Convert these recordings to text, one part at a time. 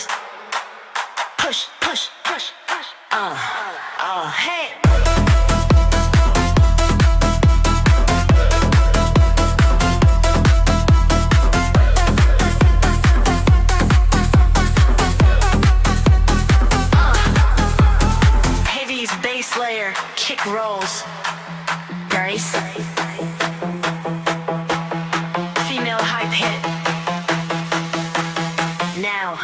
noise. Push, push, push, push. Hey. Heavy's bass layer, kick rolls. Very safe. Female hype hit. Now.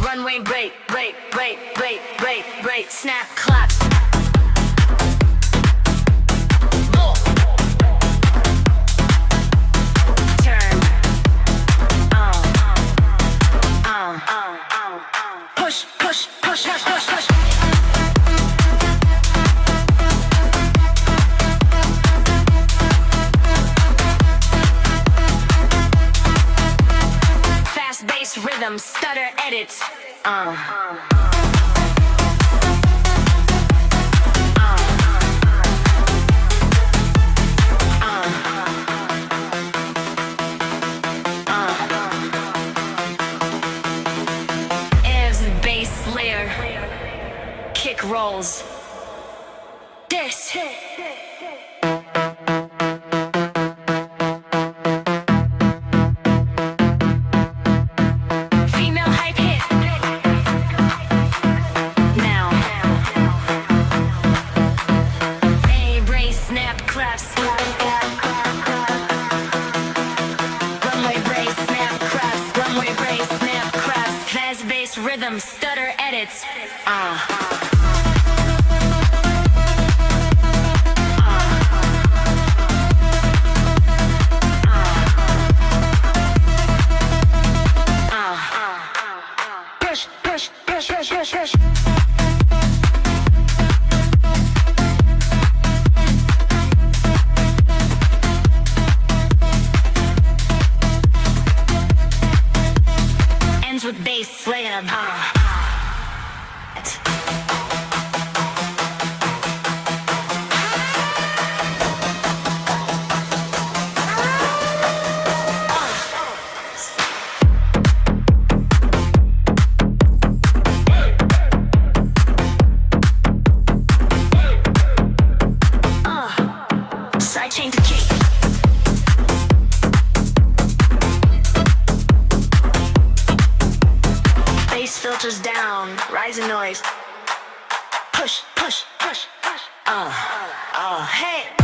Runway break, break, break, break, break, break, snap, clap. Turn. Push, push, push, push, push, push. Fast bass rhythm, stutter edits. Ev's bass layer, kick rolls. This. Female hype hit. Now. A brace, snap, claps. Runway brace, snap, claps. Runway brace, snap, claps. Fast bass rhythm, stutter edits. Push, push, push, push, push, push. Ends with bass slam. Side chain to kick. Bass filters down, rising noise. Push, push, push, push. Hey.